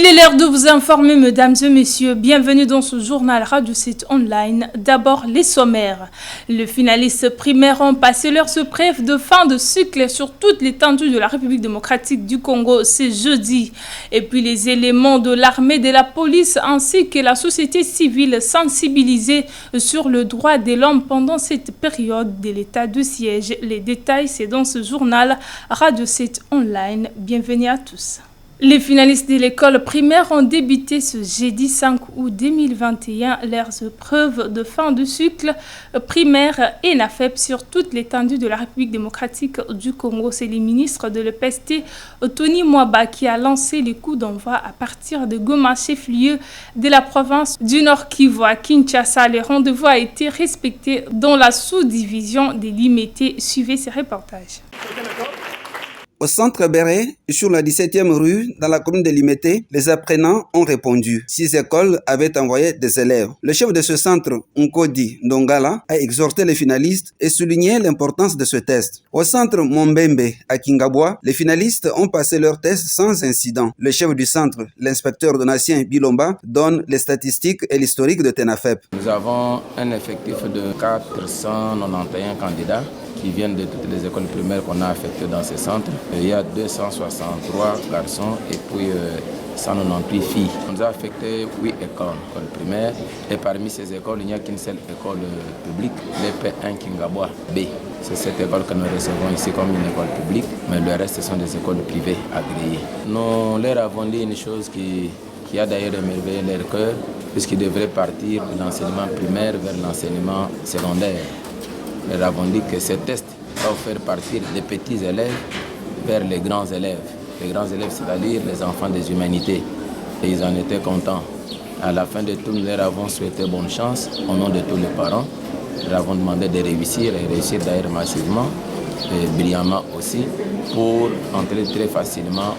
est l'heure de vous informer, mesdames et messieurs. Bienvenue dans ce journal Radio 7 Online. D'abord, les sommaires. Les finalistes primaires ont passé leur épreuve de fin de cycle sur toute l'étendue de la République démocratique du Congo ce jeudi. Et puis, les éléments de l'armée, de la police ainsi que la société civile sensibilisée sur le droit de l'homme pendant cette période de l'état de siège. Les détails, c'est dans ce journal Radio 7 Online. Bienvenue à tous. Les finalistes de l'école primaire ont débuté ce jeudi 5 août 2021 leurs épreuves de fin de cycle primaire et NAFEP sur toute l'étendue de la République démocratique du Congo. C'est le ministre de l'EPST, Tony Mwaba, qui a lancé les coups d'envoi à partir de Goma, chef-lieu de la province du Nord Kivu à Kinshasa. Le rendez-vous a été respecté dans la sous-division des Limité. Suivez ces reportages. Au centre Béré, sur la 17e rue, dans la commune de Limité, les apprenants ont répondu. 6 écoles avaient envoyé des élèves. Le chef de ce centre, Nkodi Ndongala, a exhorté les finalistes et souligné l'importance de ce test. Au centre Mombembe, à Kingabwa, les finalistes ont passé leur test sans incident. Le chef du centre, l'inspecteur Donatien Bilomba, donne les statistiques et l'historique de TENAFEP. Nous avons un effectif de 491 candidats qui viennent de toutes les écoles primaires qu'on a affectées dans ces centres. Il y a 263 garçons et puis 198 filles. On nous a affecté 8 écoles primaires et parmi ces écoles, il n'y a qu'une seule école publique, l'EP1 Kingabwa B. C'est cette école que nous recevons ici comme une école publique, mais le reste, ce sont des écoles privées agréées. Nous leur avons dit une chose qui a d'ailleurs émerveillé leur cœur, puisqu'ils devraient partir de l'enseignement primaire vers l'enseignement secondaire. Nous avons dit que ce test va faire partir des petits élèves vers les grands élèves. Les grands élèves, c'est-à-dire les enfants des humanités. Et ils en étaient contents. À la fin de tout, nous leur avons souhaité bonne chance au nom de tous les parents. Nous leur avons demandé de réussir et réussir d'ailleurs massivement et brillamment aussi pour entrer très facilement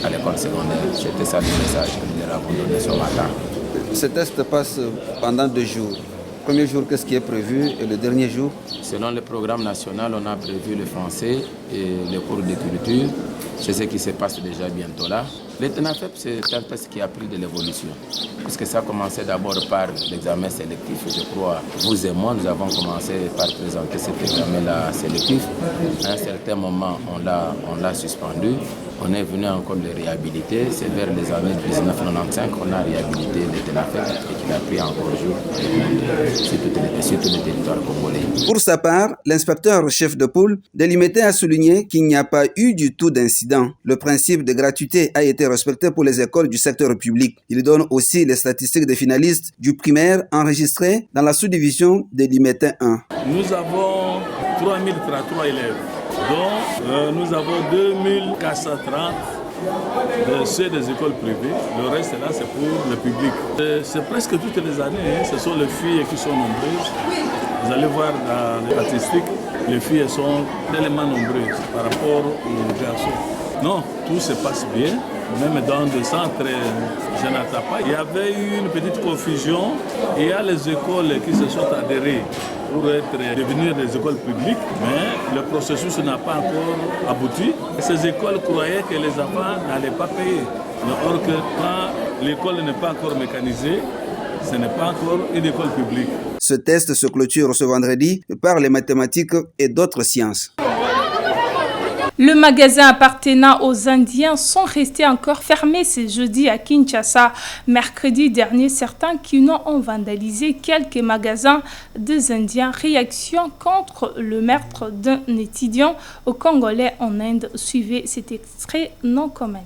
à l'école secondaire. C'était ça le message que nous leur avons donné ce matin. Ce test passe pendant 2 jours. Le premier jour, qu'est-ce qui est prévu et le dernier jour? Selon le programme national, on a prévu le français et le cours de culture. C'est ce qui se passe déjà bientôt là. Le TENAFEP, c'est un test qui a pris de l'évolution. Parce que ça a commencé d'abord par l'examen sélectif. Je crois, vous et moi, nous avons commencé par présenter cet examen-là sélectif. À un certain moment, on l'a suspendu. On est venu encore le réhabiliter. C'est vers les années 1995 qu'on a réhabilité le TENAFEP et qu'il a pris encore jour sur tout le territoire congolais. Pour sa part, l'inspecteur chef de pôle de Limité a souligné qu'il n'y a pas eu du tout d'incident. Le principe de gratuité a été respecté pour les écoles du secteur public. Il donne aussi les statistiques des finalistes du primaire enregistrés dans la sous-division de Limité 1. Nous avons 3033 élèves, dont nous avons 2430 ceux des écoles privées. Le reste là, c'est pour le public. C'est presque toutes les années, ce sont les filles qui sont nombreuses. Vous allez voir dans les statistiques, les filles sont tellement nombreuses par rapport aux garçons. Non, tout se passe bien. Même dans des centres, je n'attends pas. Il y avait eu une petite confusion. Il y a les écoles qui se sont adhérées pour devenir des écoles publiques, mais le processus n'a pas encore abouti. Ces écoles croyaient que les enfants n'allaient pas payer. Or que quand l'école n'est pas encore mécanisée, ce n'est pas encore une école publique. Ce test se clôture ce vendredi par les mathématiques et d'autres sciences. Le magasin appartenant aux Indiens sont restés encore fermés ce jeudi à Kinshasa. Mercredi dernier, certains qui ont vandalisé quelques magasins des Indiens. Réaction contre le meurtre d'un étudiant au Congolais en Inde. Suivez cet extrait non comment.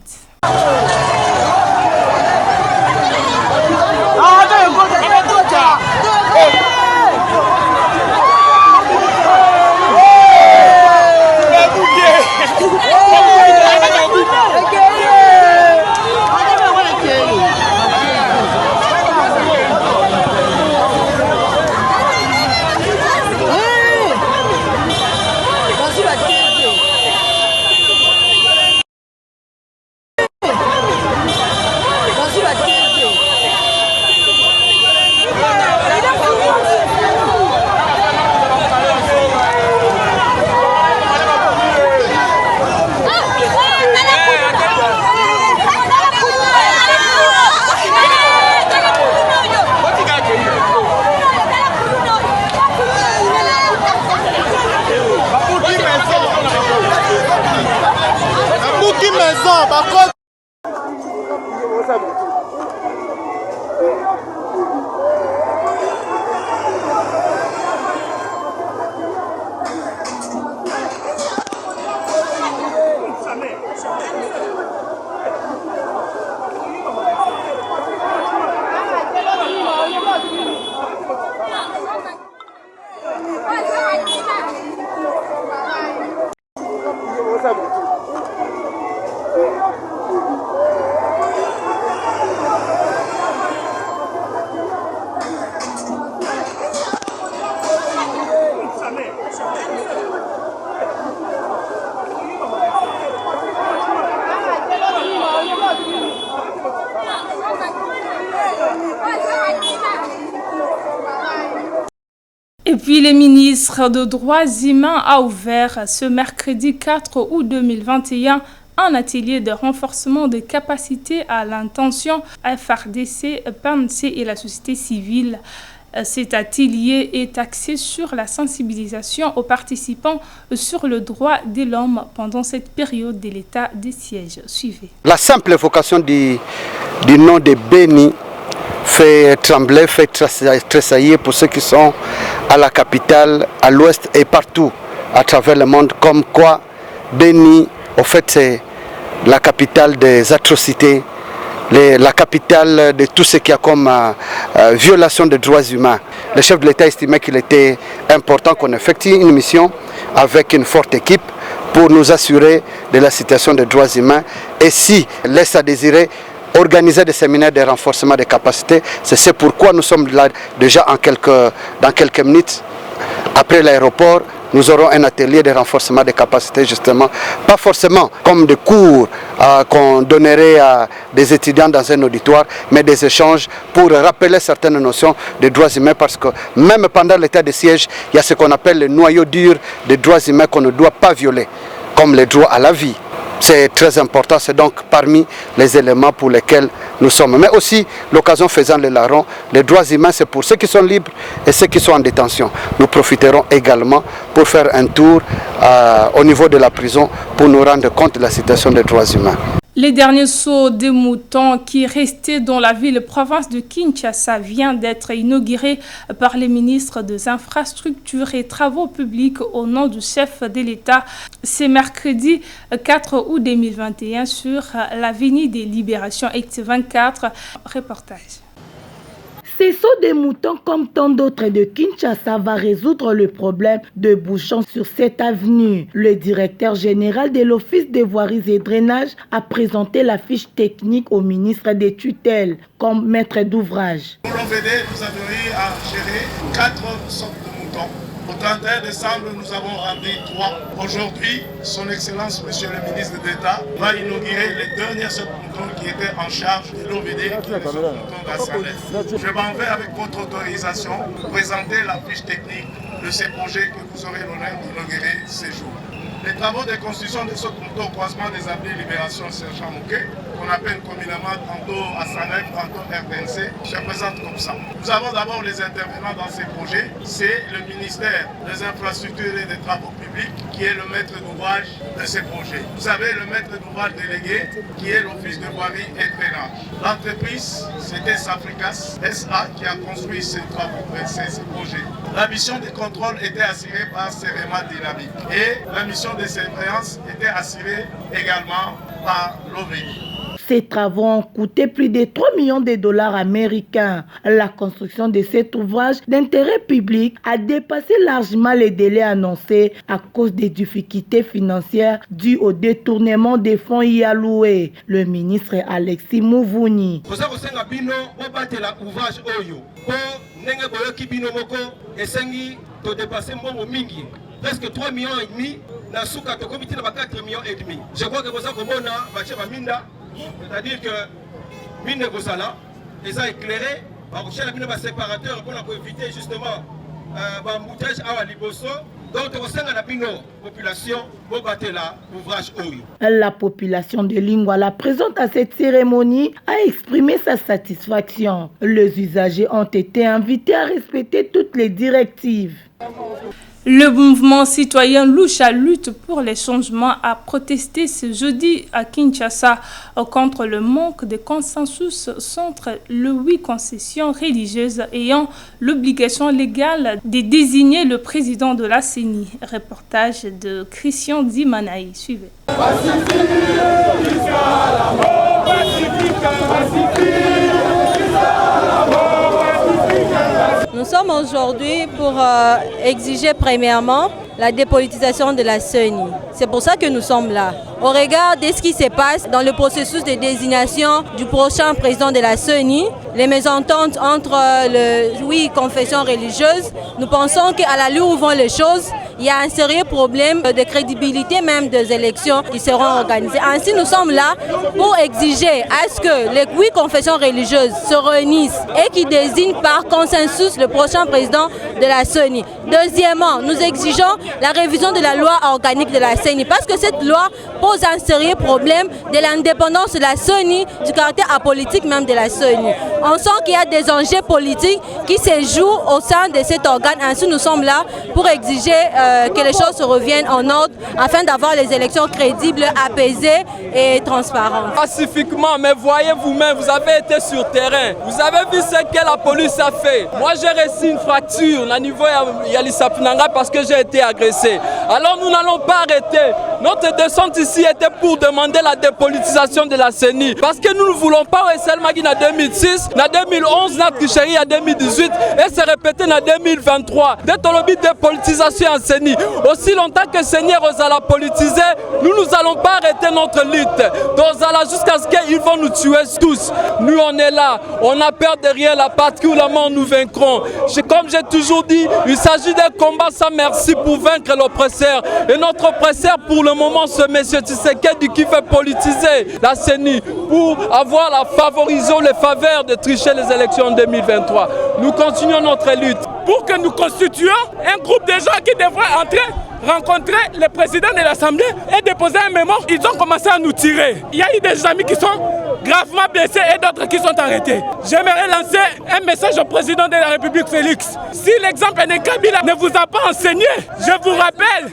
Et puis, le ministre des Droits humains a ouvert ce mercredi 4 août 2021 un atelier de renforcement des capacités à l'intention FRDC, PNC et la société civile. Cet atelier est axé sur la sensibilisation aux participants sur le droit de l'homme pendant cette période de l'état de siège. Suivez. La simple évocation du nom de Béni fait trembler, fait tressaillir pour ceux qui sont à la capitale, à l'ouest et partout à travers le monde, comme quoi Béni, au fait, c'est la capitale des atrocités, la capitale de tout ce qui a comme violation des droits humains. Le chef de l'État estimait qu'il était important qu'on effectue une mission avec une forte équipe pour nous assurer de la situation des droits humains et si laisse à désirer, organiser des séminaires de renforcement des capacités. C'est pourquoi nous sommes là déjà dans quelques minutes. Après l'aéroport, nous aurons un atelier de renforcement des capacités justement. Pas forcément comme des cours qu'on donnerait à des étudiants dans un auditoire, mais des échanges pour rappeler certaines notions des droits humains parce que même pendant l'état de siège, il y a ce qu'on appelle le noyau dur des droits humains qu'on ne doit pas violer, comme le droit à la vie. C'est très important, c'est donc parmi les éléments pour lesquels nous sommes. Mais aussi, l'occasion faisant le larron, les droits humains, c'est pour ceux qui sont libres et ceux qui sont en détention. Nous profiterons également pour faire un tour au niveau de la prison pour nous rendre compte de la situation des droits humains. Les derniers sauts de moutons qui restaient dans la ville-province de Kinshasa vient d'être inauguré par les ministres des Infrastructures et Travaux publics au nom du chef de l'État. C'est mercredi 4 août 2021 sur l'avenue des Libérations Acte 24. Reportage. Ces sauts de moutons, comme tant d'autres de Kinshasa, va résoudre le problème de bouchons sur cette avenue. Le directeur général de l'Office des voiries et drainages a présenté la fiche technique au ministre des tutelles comme maître d'ouvrage. Pour l'OVD, nous avons eu à gérer 4 sortes de moutons. Au 31 décembre, nous avons rempli 3. Aujourd'hui, son Excellence, Monsieur le ministre d'État, va inaugurer les dernières sortes de moutons qui étaient en charge de l'OVD, qui est le mouton d'Assalès. Je m'en vais avec votre autorisation présenter la fiche technique de ces projets que vous aurez l'honneur d'inaugurer ces jours. Les travaux de construction de ce moutons au croisement des avenues Libération Serge-Mouquet, qu'on appelle communément tantôt Assalès, tantôt RDNC, se présentent comme ça. Nous avons d'abord les intervenants dans ces projets, c'est le ministère des Infrastructures et des Travaux publics qui est le maître d'ouvrage de ces projets. Vous avez le maître d'ouvrage délégué qui est l'Office de voirie et drainage. L'entreprise, c'était Safricas SA qui a construit ces travaux, ces projets. La mission de contrôle était assurée par Cerema Dynamique et la mission de surveillance était assurée également par l'OVI. Ces travaux ont coûté plus de 3 millions de dollars américains. La construction de cet ouvrage d'intérêt public a dépassé largement les délais annoncés à cause des difficultés financières dues au détournement des fonds y alloués. Le ministre Alexis Mouvouni. Presque 3 millions et demi, na souka to comité na 4 millions et demi. Je crois que vous avez compris, c'est-à-dire que mine Gosala, les a éclairés, par chez la mine séparateur pour éviter justement l'embouteillage à Liboso. Donc, la population de Lingwala présente à cette cérémonie a exprimé sa satisfaction. Les usagers ont été invités à respecter toutes les directives. Le mouvement citoyen Lucha lutte pour les changements a protesté ce jeudi à Kinshasa contre le manque de consensus entre les 8 concessions religieuses ayant l'obligation légale de désigner le président de la CENI. Reportage de Christian Dimanaï. Suivez. Nous sommes aujourd'hui pour exiger premièrement la dépolitisation de la CENI. C'est pour ça que nous sommes là. Au regard de ce qui se passe dans le processus de désignation du prochain président de la CENI, les mésententes entre les 8 confessions religieuses, nous pensons qu'à l'allure où vont les choses, il y a un sérieux problème de crédibilité même des élections qui seront organisées. Ainsi, nous sommes là pour exiger à ce que les 8 confessions religieuses se réunissent et qui désignent par consensus le prochain président de la CENI. Deuxièmement, nous exigeons la révision de la loi organique de la CENI parce que cette loi pose un sérieux problème de l'indépendance de la CENI, du caractère apolitique même de la CENI. On sent qu'il y a des enjeux politiques qui se jouent au sein de cet organe. Ainsi, nous sommes là pour exiger que les choses se reviennent en ordre afin d'avoir les élections crédibles, apaisées et transparentes. Pacifiquement, mais voyez vous-même, vous avez été sur terrain. Vous avez vu ce que la police a fait. Moi, j'ai reçu une fracture au niveau de Yalisapinanga parce que j'ai été agressé. Alors, nous n'allons pas arrêter. Notre descente ici était pour demander la dépolitisation de la CENI. Parce que nous ne voulons pas seulement en 2006, en 2011, en tricherie en 2018 et se répéter en 2023. Dès que l'objet de dépolitisation en CENI, aussi longtemps que Seigneur osala politiser, nous n'allons pas arrêter notre lutte. Jusqu'à ce qu'ils vont nous tuer tous. Nous, on est là. On a peur de rien. La patrie ou la mort, nous vaincrons. Comme j'ai toujours dit, il s'agit d'un combat sans merci pour vaincre l'oppresseur. Et notre oppresseur, pour le moment, ce monsieur Tshisekedi qui fait politiser la CENI pour avoir favorisation, les faveurs de tricher les élections en 2023. Nous continuons notre lutte. Pour que nous constituions un groupe de gens qui devraient rencontrer le président de l'Assemblée et déposer un mémo, ils ont commencé à nous tirer. Il y a eu des amis qui sont gravement blessés et d'autres qui sont arrêtés. J'aimerais lancer un message au président de la République, Félix. Si l'exemple de Kabila ne vous a pas enseigné, je vous rappelle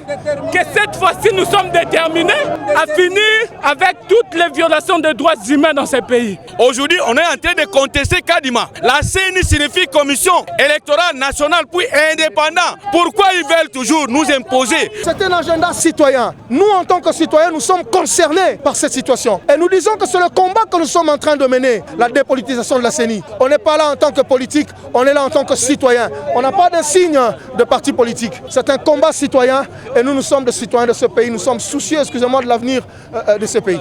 que cette fois-ci, nous sommes déterminés à finir avec toutes les violations des droits humains dans ce pays. Aujourd'hui, on est en train de contester Kadima. La CENI signifie Commission électorale nationale puis indépendante. Pourquoi ils veulent toujours nous imposer? C'est un agenda citoyen. Nous, en tant que citoyens, nous sommes concernés par cette situation. Et nous disons que c'est le combat que nous sommes en train de mener, la dépolitisation de la CENI. On n'est pas là en tant que politique, on est là en tant que citoyen. On n'a pas de signe de parti politique. C'est un combat citoyen et nous sommes des citoyens de ce pays. Nous sommes soucieux, excusez-moi, de l'avenir de ce pays.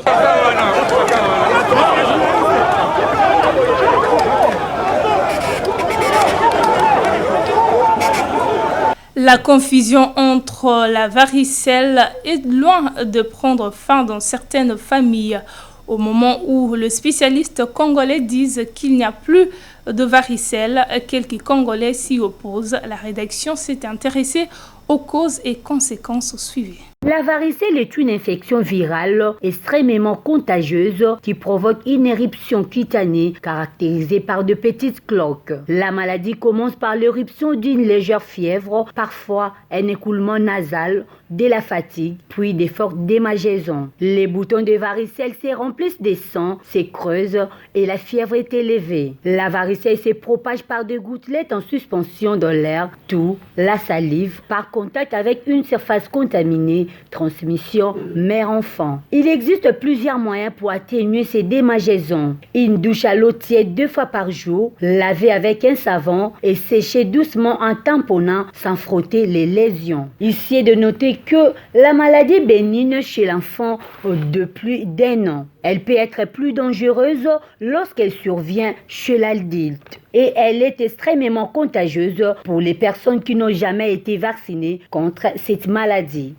La confusion entre la varicelle est loin de prendre fin dans certaines familles. Au moment où les spécialistes congolais disent qu'il n'y a plus de varicelle, quelques Congolais s'y opposent. La rédaction s'est intéressée aux causes et conséquences suivies. La varicelle est une infection virale extrêmement contagieuse qui provoque une éruption cutanée caractérisée par de petites cloques. La maladie commence par l'éruption d'une légère fièvre, parfois un écoulement nasal, de la fatigue, puis des fortes démangeaisons. Les boutons de varicelle se remplissent de sang, se creusent et la fièvre est élevée. La varicelle se propage par des gouttelettes en suspension dans l'air, tout, la salive, par contact avec une surface contaminée, transmission mère-enfant. Il existe plusieurs moyens pour atténuer ces démangeaisons. Une douche à l'eau tiède 2 fois par jour, laver avec un savon et sécher doucement en tamponnant sans frotter les lésions. Ici est de noter que la maladie bénigne chez l'enfant de plus d'1 an. Elle peut être plus dangereuse lorsqu'elle survient chez l'adulte. Et elle est extrêmement contagieuse pour les personnes qui n'ont jamais été vaccinées contre cette maladie.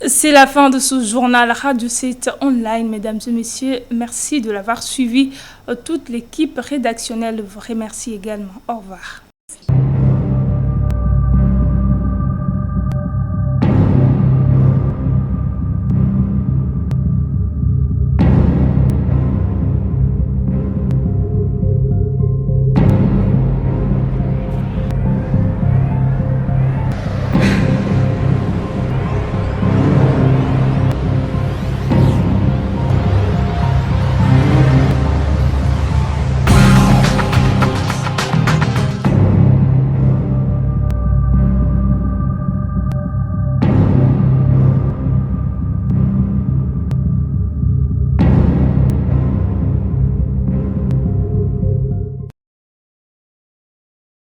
C'est la fin de ce journal Radio 7 Online, mesdames et messieurs. Merci de l'avoir suivi. Toute l'équipe rédactionnelle vous remercie également. Au revoir.